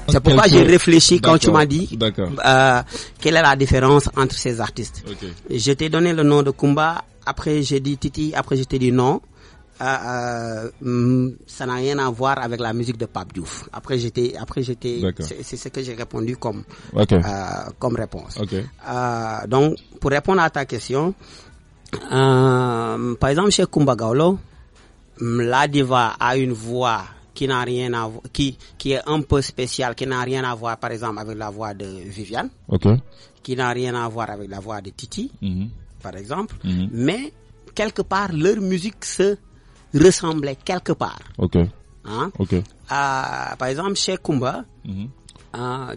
C'est pourquoi j'ai réfléchi quand tu m'as dit quelle est la différence entre ces artistes. Okay. Je t'ai donné le nom de Kumba, après j'ai dit Titi, après je t'ai dit non. Ça n'a rien à voir avec la musique de Pape Diouf. Après j'étais c'est ce que j'ai répondu comme réponse. Okay. Donc pour répondre à ta question, par exemple chez Kumba Gawlo, la diva a une voix qui n'a rien à voir, qui est un peu spécial, qui n'a rien à voir par exemple avec la voix de Viviane, qui n'a rien à voir avec la voix de Titi, par exemple, mais quelque part leur musique se ressemblait quelque part. Par exemple chez Kumba,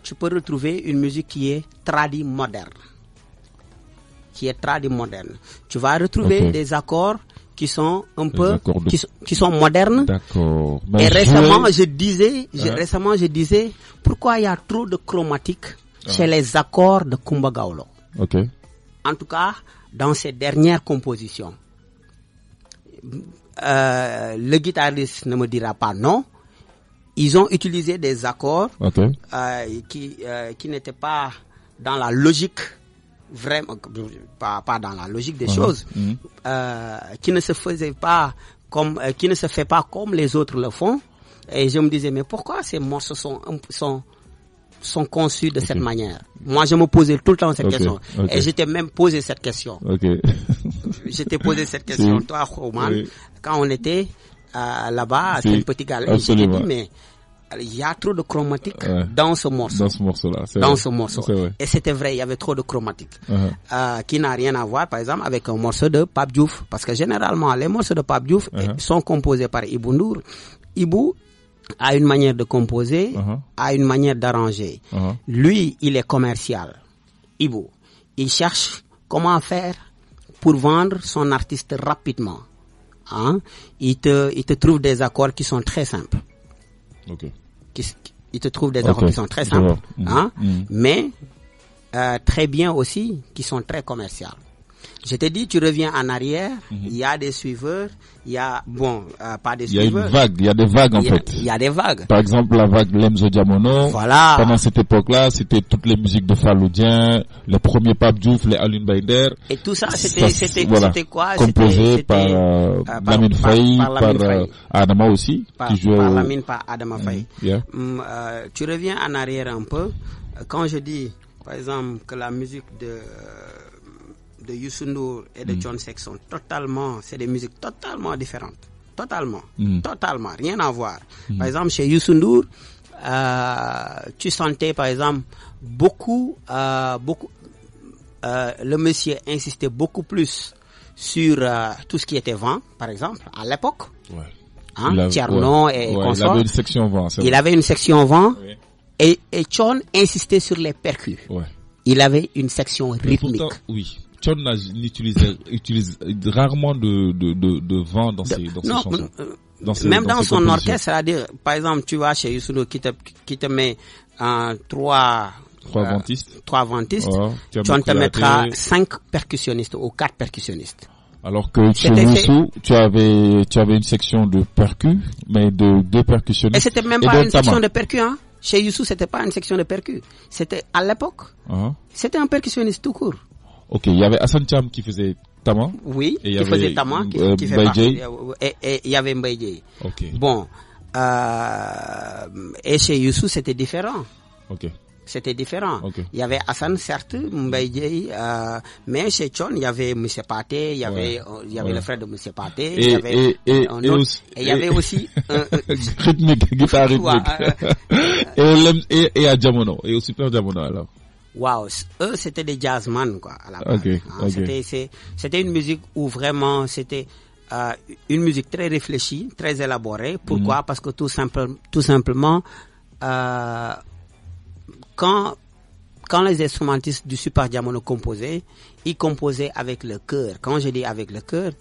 tu peux retrouver une musique qui est tradi moderne, Tu vas retrouver des accords qui sont un peu qui sont modernes. D'accord. Et récemment je disais pourquoi il y a trop de chromatique chez les accords de Kumba Gawlo. En tout cas dans ses dernières compositions. Le guitariste ne me dira pas non. Ils ont utilisé des accords qui n'étaient pas dans la logique, vraiment pas dans la logique des choses, qui ne se fait pas comme les autres le font. Et je me disais mais pourquoi ces morceaux sont conçus de cette manière? Moi je me posais tout le temps cette question et j'étais même posé cette question. J'étais posé cette question toi Roman, quand on était là-bas à cette petite galerie. Je me dis mais il y a trop de chromatique dans ce morceau. Dans ce morceau. Et c'était vrai, il y avait trop de chromatique. Qui n'a rien à voir, par exemple, avec un morceau de Pape Diouf. Parce que généralement, les morceaux de Pape Diouf sont composés par Ibou Ndour. Ibou a une manière de composer, a une manière d'arranger. Lui, il est commercial. Ibou, il cherche comment faire pour vendre son artiste rapidement. Il te trouve des accords qui sont très simples. Il te trouve des accords qui sont très simples, mais très bien aussi, qui sont très commerciaux. Je te dis, tu reviens en arrière, il y a des suiveurs, il y a, pas des suiveurs. Il y a des vagues en fait. Il y a des vagues. Par exemple, la vague Lemzo Diamono. Voilà. Pendant cette époque-là, c'était toutes les musiques de Faloudien, les premiers Pape Diouf, les Alioune Baider. Et tout ça, c'était quoi? Composé par Lamine Faye, par Adama aussi, qui jouait par Lamine, par Adama Faye. Tu reviens en arrière un peu. Quand je dis, par exemple, que la musique de Youssou Ndour et de Thione Seck sont c'est des musiques totalement différentes. Totalement, rien à voir. Par exemple, chez Youssou Ndour, tu sentais, par exemple, beaucoup, le monsieur insistait beaucoup plus sur tout ce qui était vent, par exemple, à l'époque. Tcherno et consorts. Il avait une section vent. Il avait une section vent. Et Thione insistait sur les percus. Il avait une section rythmique. Thione utilise rarement de vent dans ses chansons. Même dans son orchestre, c'est-à-dire, par exemple, tu vas chez Youssou Ndour qui te met trois ventistes. Thione te mettra 5 percussionnistes ou 4 percussionnistes. Alors que chez Youssou, tu avais une section de percus, mais de 2 percussionnistes. Et c'était même pas une section de percus, Chez Youssou, c'était pas une section de percus. C'était, à l'époque, c'était un percussionniste tout court. Il y avait Hassan Thiam qui faisait Tama. Oui, qui faisait Tama, qui fait partie. Et il y avait Mbaye Dièye. Bon, et chez Youssou, c'était différent. C'était différent. Il y avait Hassan, certes, Mbaye Dièye, mais chez Thione, il y avait M. Pathé, il y avait le frère de M. Pathé, il y avait un autre, et il y avait aussi rythmique, guitare rythmique. Et à Diamono, et au Super Diamono alors. Waouh, eux c'était des jazzman quoi à la base. C'était une musique où vraiment c'était une musique très réfléchie, très élaborée. Pourquoi? Parce que tout simplement quand les instrumentistes du Super Diamono composaient, ils composaient avec le cœur. Quand je dis avec le cœur,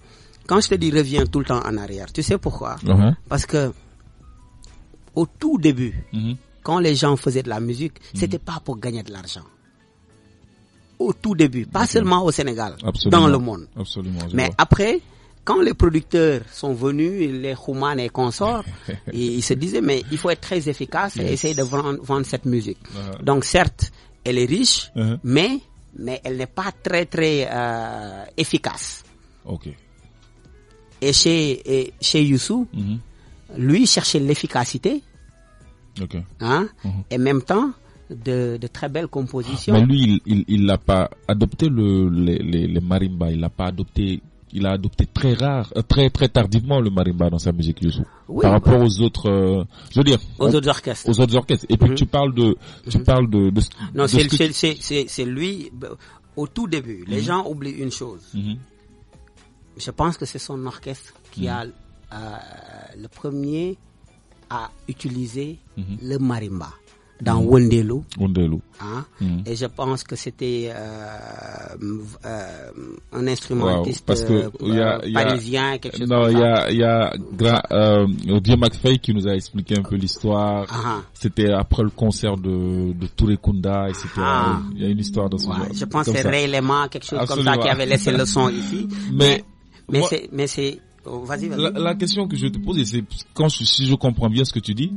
quand je te dis reviens tout le temps en arrière, tu sais pourquoi? Parce que au tout début, quand les gens faisaient de la musique, c'était pas pour gagner de l'argent. Au tout début, pas seulement au Sénégal, dans le monde. Absolument. Mais après, quand les producteurs sont venus, les Human et consorts, ils se disaient, mais il faut être très efficace et essayer de vendre cette musique. Donc certes, elle est riche, mais elle n'est pas très efficace. Ok. Et chez Youssou, lui cherchait l'efficacité, et en même temps de très belles compositions. Mais lui, il n'a pas adopté les marimbas, il a adopté très tardivement le marimba dans sa musique, Youssou. Oui, par rapport aux autres, aux autres orchestres. Et puis tu parles de non, c'est lui au tout début. Les gens oublient une chose. Je pense que c'est son orchestre qui a le premier à utiliser le marimba dans Wondelu. Et je pense que c'était un instrumentiste parisien, quelque chose comme ça. Il y a Dieu McFay qui nous a expliqué un peu l'histoire. C'était après le concert de Touré Kunda, etc. Il y a une histoire dans ce genre. Je pense que c'est Ray Lema, quelque chose comme ça, qui avait laissé le son ici. Mais c'est vas-y. La question que je te pose, c'est si je comprends bien ce que tu dis,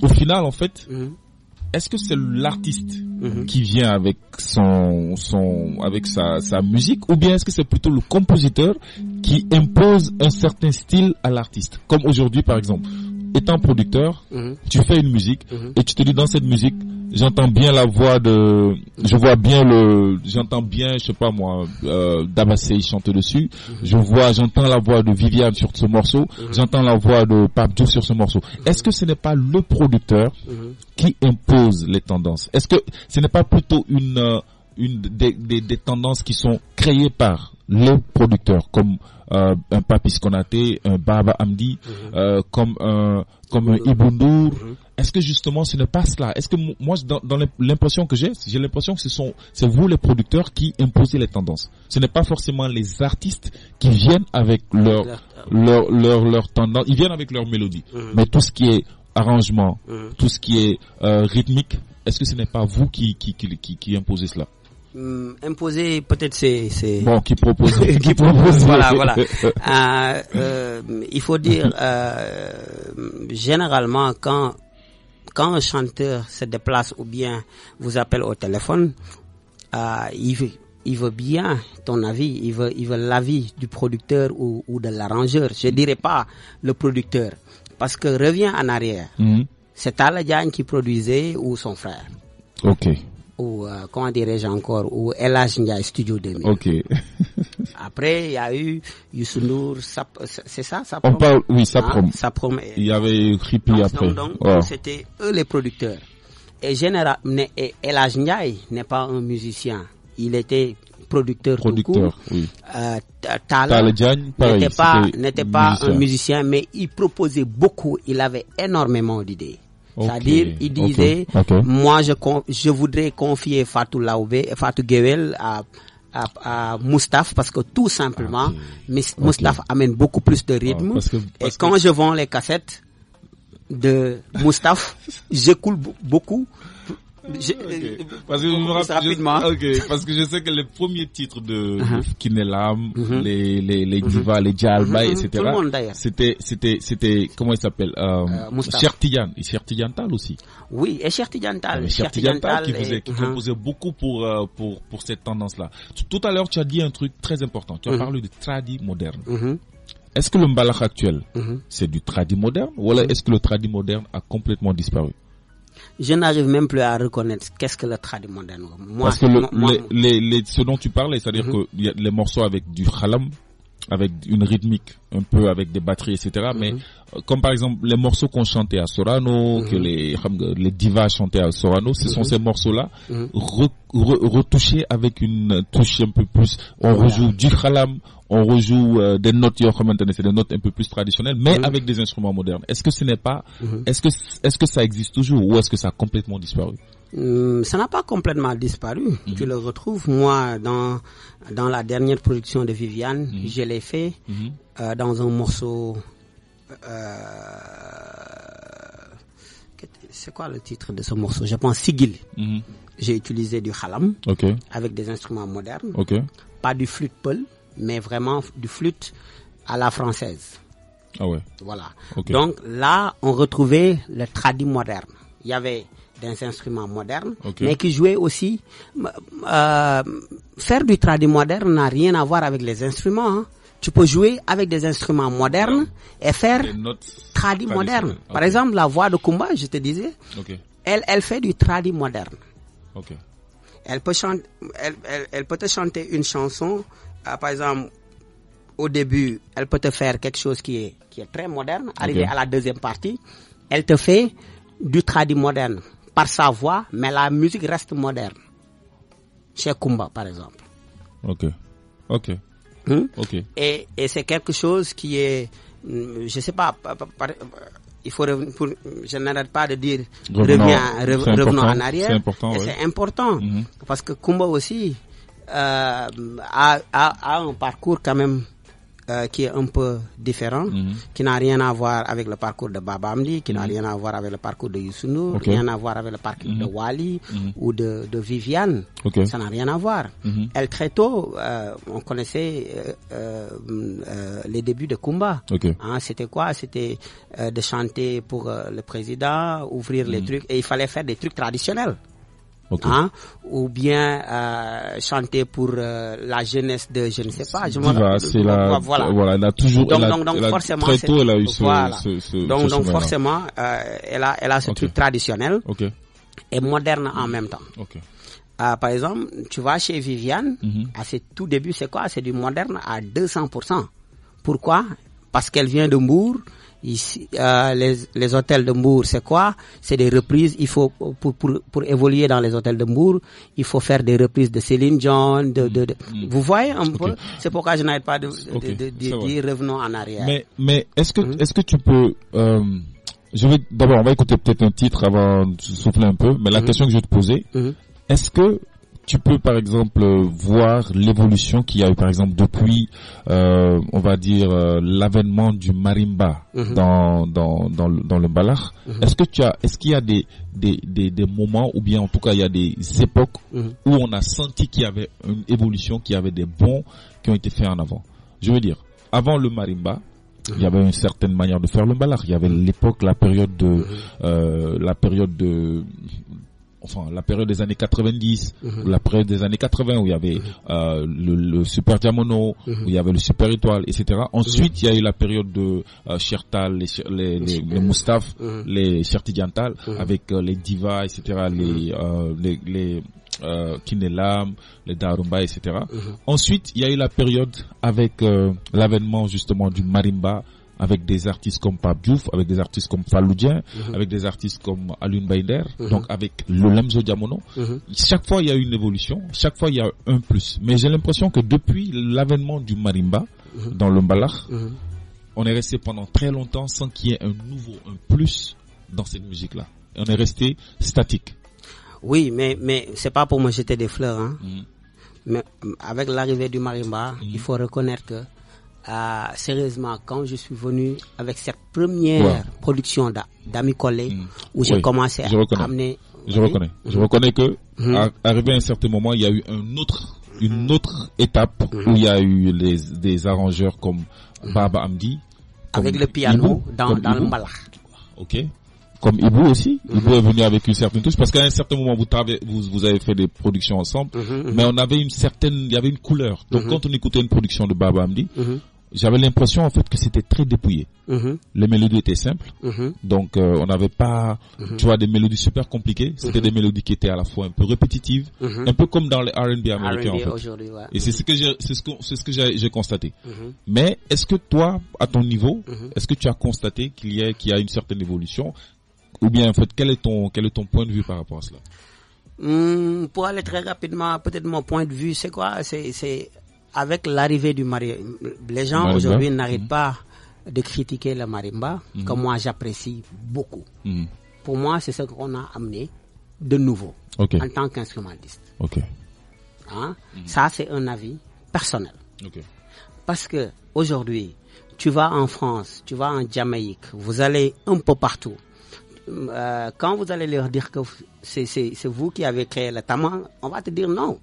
au final, en fait, est-ce que c'est l'artiste qui vient avec avec sa musique, ou bien est-ce que c'est plutôt le compositeur qui impose un certain style à l'artiste? Comme aujourd'hui, par exemple, étant producteur, tu fais une musique et tu te dis, dans cette musique, j'entends bien la voix j'entends bien, je sais pas moi, Dabassé chanter dessus. J'entends la voix de Viviane sur ce morceau. J'entends la voix de Pape Diouf sur ce morceau. Est-ce que ce n'est pas le producteur qui impose les tendances? Est-ce que ce n'est pas plutôt des tendances qui sont créées par les producteurs, comme un Papis Konaté, un Baba Amdi, comme un Ibou Ndour? Est-ce que justement ce n'est pas cela? Est-ce que moi, dans l'impression que j'ai l'impression que c'est vous les producteurs qui imposez les tendances. Ce n'est pas forcément les artistes qui viennent avec leur tendance, ils viennent avec leur mélodie. Mais tout ce qui est arrangement, tout ce qui est rythmique, est-ce que ce n'est pas vous qui imposez cela? Imposer, peut-être c'est bon, qui propose voilà. Il faut dire généralement quand un chanteur se déplace ou bien vous appelle au téléphone, il veut bien ton avis, il veut l'avis du producteur ou de l'arrangeur. Je dirais pas le producteur, parce que reviens en arrière. C'est Talla Diagne qui produisait ou son frère. Ok. Ou comment dirais-je encore, ou El Hadj Ndiaye Studio 2000. Ok. Après, il y a eu Youssou Ndour, c'est ça, Saprom. On parle, oui, Saprom. Saprom. Il y avait Ripi après. Donc c'était eux les producteurs. Et El Hadj Ndiaye n'est pas un musicien. Il était producteur tout court. Oui. Talla Diagne, n'était pas un musicien, mais il proposait beaucoup. Il avait énormément d'idées. C'est-à-dire, il disait, moi, je voudrais confier Fatou Guewel à Moustapha, parce que tout simplement, Moustapha amène beaucoup plus de rythme. Et quand je vends les cassettes de Moustapha, j'écoule beaucoup. Parce que rapidement. Parce que je sais que les premiers titres de Kinelam, les Diva, les Djalba, etc. Tout le monde d'ailleurs. C'était comment il s'appelle, Cheikh Tidiane Tall aussi. Oui, et Cheikh Tidiane Tall. Cheikh Tidiane Tall qui composait beaucoup pour cette tendance-là. Tout à l'heure, tu as dit un truc très important. Tu as parlé de tradi moderne. Est-ce que le mbalakh actuel, c'est du tradi moderne, ou alors est-ce que le tradi moderne a complètement disparu? Je n'arrive même plus à reconnaître qu'est-ce que le tradi moderne. Parce que ce dont tu parlais, c'est-à-dire que y a les morceaux avec du khalam, avec une rythmique, un peu avec des batteries, etc. Mais comme par exemple les morceaux qu'on chantait à Sorano, que les divas chantaient à Sorano, ce sont ces morceaux-là retouchés avec une touche un peu plus. On rejoue du khalam, on rejoue des notes, c'est des notes un peu plus traditionnelles, mais avec des instruments modernes. Est-ce que ce n'est pas, est-ce que ça existe toujours, ou est-ce que ça a complètement disparu? Ça n'a pas complètement disparu. Tu le retrouves, moi, dans la dernière production de Viviane, je l'ai fait dans un morceau c'est quoi le titre de ce morceau? Je pense Sigil. J'ai utilisé du khalam avec des instruments modernes. Pas du flûte peul, mais vraiment du flûte à la française. Ah ouais. Voilà. Donc là, on retrouvait le tradi moderne. Il y avait des instruments modernes, mais qui jouaient aussi. Faire du tradi moderne n'a rien à voir avec les instruments. Hein. Tu peux jouer avec des instruments modernes et faire tradi moderne. Par exemple, la voix de Kumba, je te disais, elle fait du tradi moderne. Elle peut te chanter une chanson, par exemple, au début, elle peut te faire quelque chose qui est très moderne. Arrivé à la deuxième partie, elle te fait du tradi moderne par sa voix, mais la musique reste moderne. Chez Kumba, par exemple. Et c'est quelque chose qui est, je sais pas, il faut je n'arrête pas de dire revenons en arrière. C'est important, c'est important parce que Kumba aussi a un parcours quand même qui est un peu différent, qui n'a rien à voir avec le parcours de Baba Amdi, qui n'a rien à voir avec le parcours de Youssou N'Dour, rien à voir avec le parcours de Wally ou de Viviane. Ça n'a rien à voir. Elle, très tôt, on connaissait les débuts de Kumba. C'était quoi? C'était de chanter pour le président, ouvrir les trucs, et il fallait faire des trucs traditionnels. Ou bien chanter pour la jeunesse de je ne sais pas. Voilà, elle a toujours donc forcément très tôt elle a eu donc forcément elle a ce truc traditionnel et moderne en même temps. Par exemple, tu vas chez Viviane, à ses tout débuts, c'est quoi? C'est du moderne à 200%. Pourquoi? Parce qu'elle vient de Mbour. Ici, les hôtels de Mbour, c'est quoi? C'est des reprises. Il faut pour évoluer dans les hôtels de Mbour, il faut faire des reprises de Céline Dion. Vous voyez un peu. C'est pourquoi je n'arrête pas de dire revenons en arrière. Mais est-ce que tu peux d'abord on va écouter peut-être un titre avant de souffler un peu. Mais la question que je vais te poser, est-ce que tu peux par exemple voir l'évolution qu'il y a eu par exemple depuis on va dire l'avènement du marimba dans le Mbalakh. Est-ce qu'il y a des moments, ou bien en tout cas il y a des époques où on a senti qu'il y avait une évolution, qu'il y avait des bonds qui ont été faits en avant? Je veux dire, avant le marimba, il y avait une certaine manière de faire le Mbalakh. Il y avait l'époque, la période des années 90, la période des années 80 où il y avait le Super Diamono, où il y avait le Super Étoile, etc. Ensuite, il y a eu la période de Chertal, les Moustapha, les Chertidiantal, avec les divas, etc., les Kinelam, les Darumba, etc. Ensuite, il y a eu la période avec l'avènement justement du marimba, avec des artistes comme Pape Diouf, avec des artistes comme Faloudien, avec des artistes comme Alioune Baider, donc avec le Lemzo Diamono. Chaque fois, il y a eu une évolution, chaque fois, il y a un plus. Mais j'ai l'impression que depuis l'avènement du marimba dans le Mbalakh, on est resté pendant très longtemps sans qu'il y ait un plus dans cette musique-là. On est resté statique. Oui, mais c'est pas pour me jeter des fleurs, hein. Mais avec l'arrivée du marimba, il faut reconnaître que sérieusement, quand je suis venu avec cette première production d'Ami Collé, où j'ai commencé à amener... Je reconnais que, arrivé à un certain moment, il y a eu une autre étape où il y a eu des arrangeurs comme Baba Amdi. Avec le piano dans le Mbalakh. Comme Ibou aussi. Ibou est venu avec une certaine touche, parce qu'à un certain moment, vous avez fait des productions ensemble, mais il y avait une couleur. Donc, quand on écoutait une production de Baba Amdi, j'avais l'impression, en fait, que c'était très dépouillé. Les mélodies étaient simples. Donc, on n'avait pas, tu vois, des mélodies super compliquées. C'était des mélodies qui étaient à la fois un peu répétitives, un peu comme dans les R&B américains, en fait. Et c'est ce que j'ai constaté. Mais, est-ce que toi, à ton niveau, est-ce que tu as constaté qu'il y a une certaine évolution? Ou bien, en fait, quel est ton point de vue par rapport à cela? Pour aller très rapidement, peut-être mon point de vue, c'est quoi? C'est avec l'arrivée du marimba. Les gens aujourd'hui n'arrêtent pas de critiquer le marimba, que moi j'apprécie beaucoup. Pour moi, c'est ce qu'on a amené de nouveau en tant qu'instrumentiste. Ça, c'est un avis personnel. Parce que aujourd'hui, tu vas en France, tu vas en Jamaïque, vous allez un peu partout. quand vous allez leur dire que c'est vous qui avez créé le tama, on va te dire non.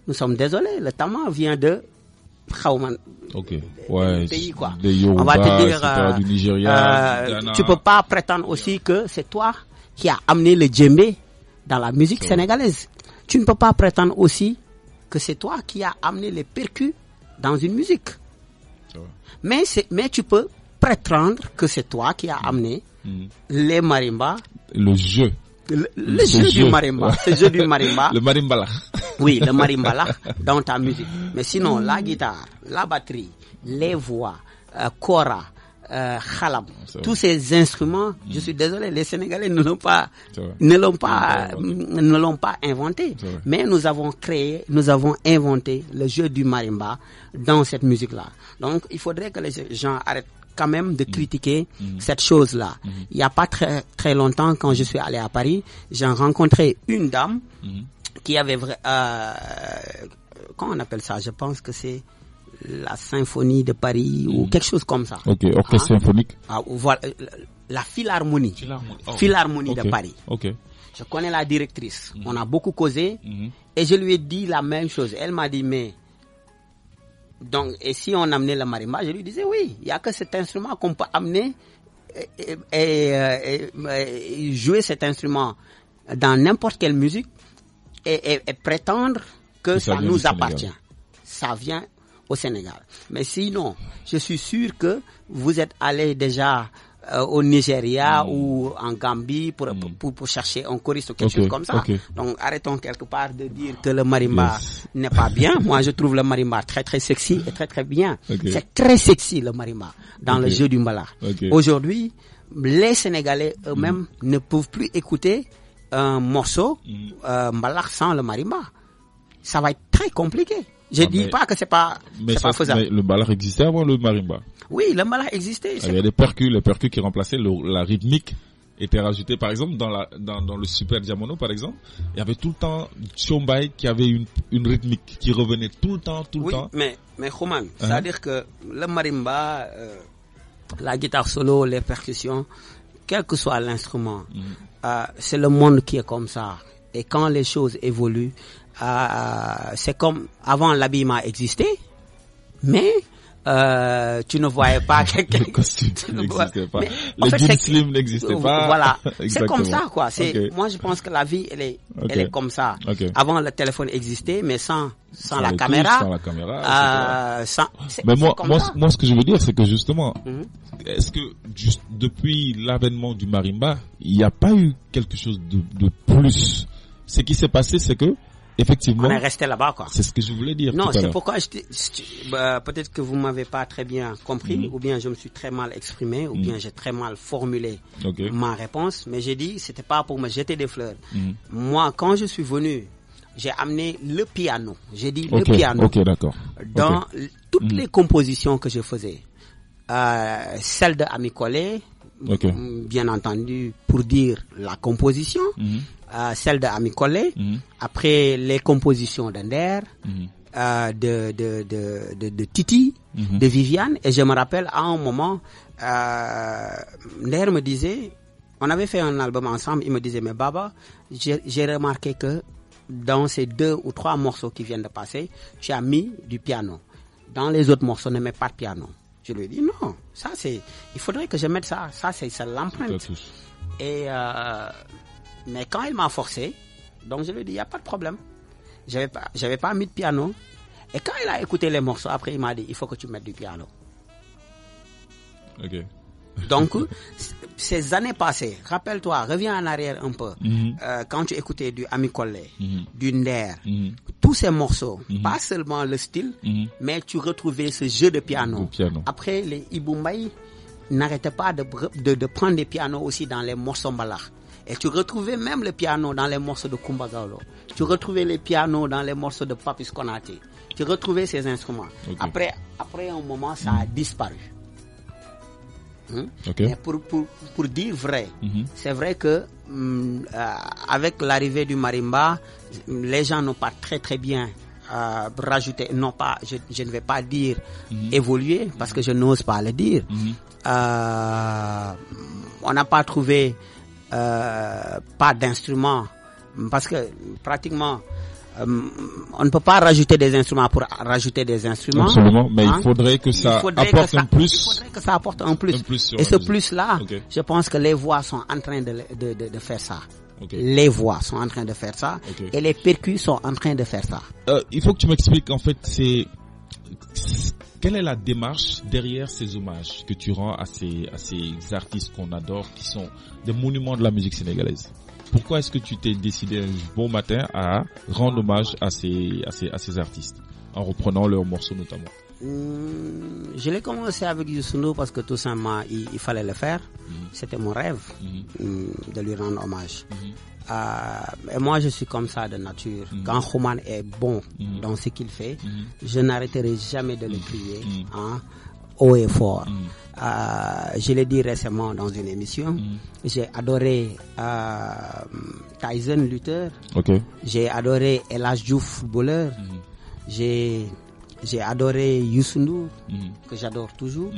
Nous sommes désolés, le tama vient de pays, quoi. Yoruba, on va te dire du Nigeria, tu peux pas prétendre aussi que c'est toi qui as amené le djembé dans la musique sénégalaise. Tu ne peux pas prétendre aussi que c'est toi qui as amené les percus dans une musique. Mais tu peux prétendre que c'est toi qui as amené les marimbas. Le jeu. Le jeu du marimba. Ce jeu du marimba. Le marimbala. Oui, le marimbala dans ta musique. Mais sinon, la guitare, la batterie, les voix, kora, khalam, tous ces instruments, je suis désolé, les Sénégalais ne l'ont pas inventé. Mais nous avons inventé le jeu du marimba dans cette musique-là. Donc, il faudrait que les gens arrêtent quand même de critiquer cette chose-là. Il n'y a pas très, très longtemps, quand je suis allé à Paris, j'ai rencontré une dame qui avait comment on appelle ça? Je pense que c'est la symphonie de Paris ou quelque chose comme ça. Ok, orchestre symphonique. Voilà, la Philharmonie. Philharmonie de Paris. Ok. Je connais la directrice. On a beaucoup causé et je lui ai dit la même chose. Elle m'a dit, mais donc, et si on amenait le marimba, je lui disais oui, il n'y a que cet instrument qu'on peut amener et jouer cet instrument dans n'importe quelle musique et prétendre que ça nous appartient. Ça vient au Sénégal. Mais sinon, je suis sûr que vous êtes allé déjà au Nigeria ou en Gambie pour chercher un choriste ou quelque chose comme ça. Donc arrêtons quelque part de dire que le marimba n'est pas bien. Moi je trouve le marimba très très sexy et très très bien. C'est très sexy le marimba dans le jeu du mbala. Aujourd'hui, les Sénégalais eux-mêmes ne peuvent plus écouter un morceau mbala sans le marimba. Ça va être très compliqué. Je dis pas que c'est pas faisable. Mais le mbala existait avant le marimba. Oui, le mbala existait. Il y a des percus, les percus qui remplaçaient la rythmique était rajouté par exemple dans le Super Diamono par exemple. Il y avait tout le temps Chombay qui avait une rythmique qui revenait tout le temps. Oui, mais Roman, c'est-à-dire que le marimba, la guitare solo, les percussions, quel que soit l'instrument, c'est le monde qui est comme ça. Et quand les choses évoluent, c'est comme avant l'habillement existait, mais tu ne voyais pas quelqu'un. Le costume n'existait pas. Les jeans slim n'existaient pas. Voilà. C'est comme ça, quoi. Moi, je pense que la vie, elle est comme ça. Avant, le téléphone existait, mais sans la caméra. Sans la caméra. Mais moi, ce que je veux dire, c'est que justement, est-ce que juste depuis l'avènement du marimba, il n'y a pas eu quelque chose de plus? Ce qui s'est passé, c'est que effectivement, on est resté là-bas, quoi. C'est ce que je voulais dire. Non, c'est pourquoi peut-être que vous m'avez pas très bien compris, ou bien je me suis très mal exprimé, ou bien j'ai très mal formulé ma réponse. Mais j'ai dit, c'était pas pour me jeter des fleurs. Moi, quand je suis venu, j'ai amené le piano. J'ai dit le piano. Ok, d'accord. Dans toutes les compositions que je faisais, celle de Ami Collé, bien entendu, pour dire la composition. Celle de Ami Collé, après les compositions d'Ender, de Titi, de Viviane, et je me rappelle à un moment, Nder me disait, on avait fait un album ensemble, il me disait, mais Baba, j'ai remarqué que dans ces 2 ou 3 morceaux qui viennent de passer, tu as mis du piano. Dans les autres morceaux, ne mets pas de piano. Je lui ai dit, non, ça c'est, il faudrait que je mette ça c'est l'empreinte. Et mais quand il m'a forcé, donc je lui ai dit, il n'y a pas de problème. J'avais pas mis de piano. Et quand il a écouté les morceaux, après il m'a dit, il faut que tu mettes du piano. Donc, ces années passées, rappelle-toi, reviens en arrière un peu. Quand tu écoutais du Ami Collé, du Nder, tous ces morceaux, pas seulement le style, mais tu retrouvais ce jeu de piano. Après, les Iboumbay n'arrêtaient pas de prendre des pianos aussi dans les morceaux mbala. Et tu retrouvais même le piano dans les morceaux de Kumba Gawlo. Tu retrouvais les pianos dans les morceaux de Papis Konaté. Tu retrouvais ces instruments. Après un moment, ça a disparu. Mais pour dire vrai, c'est vrai que avec l'arrivée du marimba, les gens n'ont pas très très bien rajouté, non pas, je ne vais pas dire évoluer parce que je n'ose pas le dire. On n'a pas trouvé pas d'instruments, parce que pratiquement on ne peut pas rajouter des instruments pour rajouter des instruments. Absolument, mais il faudrait que ça apporte un plus. Il faudrait que ça apporte un plus. Et ce plus-là, je pense que les voix sont en train de faire ça. Les voix sont en train de faire ça. Et les percus sont en train de faire ça. Il faut que tu m'expliques, en fait, quelle est la démarche derrière ces hommages que tu rends à ces artistes qu'on adore, qui sont des monuments de la musique sénégalaise? Pourquoi est-ce que tu t'es décidé un bon matin à rendre hommage à ces artistes, en reprenant leurs morceaux notamment? Je l'ai commencé avec Youssou Ndour parce que tout simplement il fallait le faire. C'était mon rêve de lui rendre hommage. Et moi je suis comme ça de nature. Quand Xuman est bon dans ce qu'il fait, je n'arrêterai jamais de le crier haut et fort. Je l'ai dit récemment dans une émission. J'ai adoré Tyson Luther. J'ai adoré El Hadj Diouf footballeur. J'ai adoré Youssou Ndour, que j'adore toujours.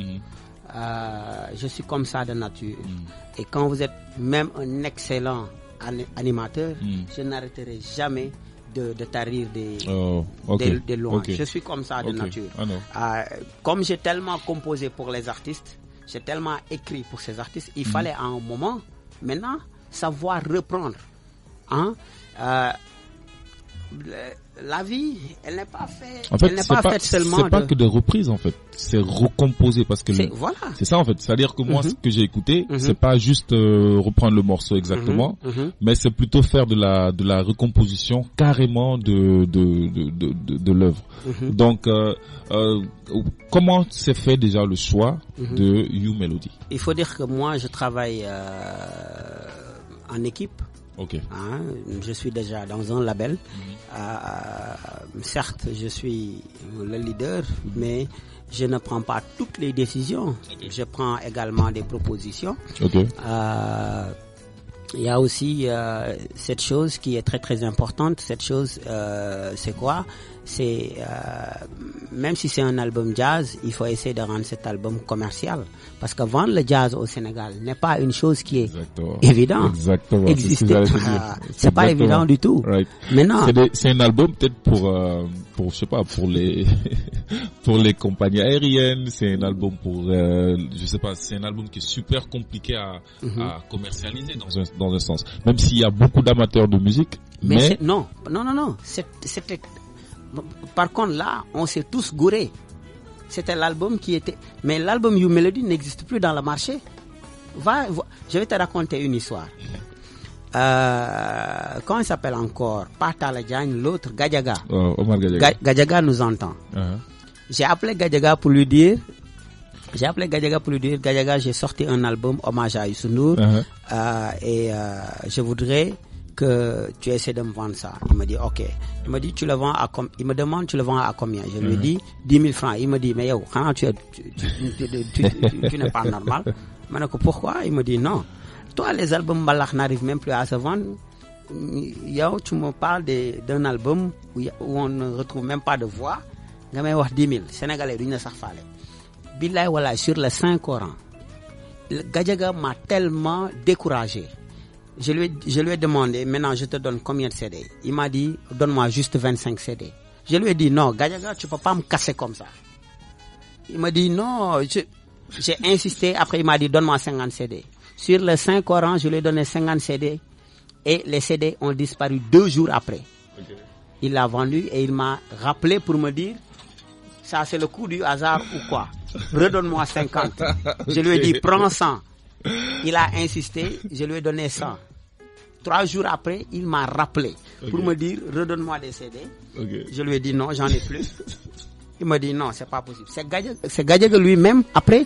Je suis comme ça de nature. Et quand vous êtes même un excellent animateur, je n'arrêterai jamais de tarir des louanges. Je suis comme ça de nature. Comme j'ai tellement composé pour les artistes, j'ai tellement écrit pour ces artistes, il fallait à un moment, maintenant, savoir reprendre. La vie, elle n'est pas faite. En fait, faite seulement. C'est pas que de reprises, en fait. C'est recomposer parce que c'est ça, en fait. C'est-à-dire que moi, ce que j'ai écouté, c'est pas juste reprendre le morceau exactement, mais c'est plutôt faire de la recomposition carrément de l'œuvre. Donc, comment s'est fait déjà le choix de You Melody? Il faut dire que moi, je travaille en équipe. Je suis déjà dans un label. Certes, je suis le leader, mais je ne prends pas toutes les décisions. Je prends également des propositions. Il y a aussi cette chose qui est très très importante. Cette chose, c'est quoi? C'est même si c'est un album jazz, il faut essayer de rendre cet album commercial, parce que vendre le jazz au Sénégal n'est pas une chose qui est évidente. Exister, c'est pas évident du tout. Maintenant, c'est un album peut-être pour je sais pas, pour les pour les compagnies aériennes. C'est un album pour je sais pas. C'est un album qui est super compliqué à commercialiser dans un sens. Même s'il y a beaucoup d'amateurs de musique. Mais non. C'était par contre, là, on s'est tous gourés. C'était l'album qui était... Mais l'album You Melody n'existe plus dans le marché. Je vais te raconter une histoire. Comment il s'appelle encore? Pas Talla Diagne, l'autre, Gadiaga. Omar Gadiaga. Gadiaga nous entend. J'ai appelé Gadiaga pour lui dire... Gadiaga, j'ai sorti un album hommage à Youssou Ndour. Et je voudrais que tu essaies de me vendre ça. Il me dit ok. Il me dit tu le vends à il me demande tu le vends à combien? Je lui dis 10 000 francs. Il me dit mais yo, quand tu n'es pas normal. Je dis pourquoi? Il me dit non. Toi les albums mbalax n'arrivent même plus à se vendre. Yo, tu me parles d'un album où on ne retrouve même pas de voix. Nga may wax 10 000 Sénégalais duñ na sax falé. Billahi wallahi sur le Saint-Coran. Gadiaga m'a tellement découragé. Je lui ai demandé, maintenant je te donne combien de CD? Il m'a dit, donne-moi juste 25 CD. Je lui ai dit, non, Gadiaga, tu peux pas me casser comme ça. Il m'a dit, non, j'ai insisté, après il m'a dit, donne-moi 50 CD. Sur le Saint-Coran, je lui ai donné 50 CD et les CD ont disparu 2 jours après. Il l'a vendu et il m'a rappelé pour me dire, ça c'est le coup du hasard ou quoi? Redonne-moi 50. Je lui ai dit, prends 100. Il a insisté, je lui ai donné 100. 3 jours après, il m'a rappelé pour me dire, redonne-moi des CD. Je lui ai dit non, j'en ai plus. Il m'a dit non, c'est pas possible. C'est Gadiaga lui-même, après,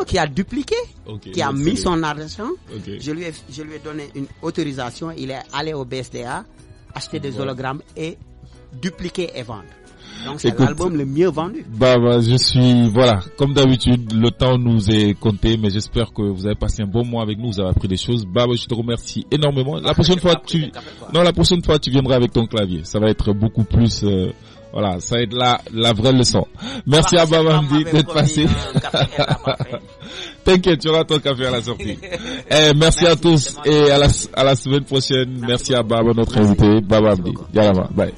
qui a dupliqué, qui a mis son argent. Je lui ai donné une autorisation, il est allé au BSDA, acheter des hologrammes et dupliquer et vendre. Donc c'est l'album le mieux vendu. Voilà, comme d'habitude, le temps nous est compté, mais j'espère que vous avez passé un bon mois avec nous, vous avez appris des choses. Baba, je te remercie énormément. La prochaine fois, tu viendras avec ton clavier. Ça va être beaucoup plus, Voilà, ça va être la vraie leçon. Merci à Baba Hamdi d'être passé. T'inquiète, tu auras ton café à la sortie. Merci à tous et à la semaine prochaine. Merci à Baba, notre invité, Baba Hamdi. Yalama, bye.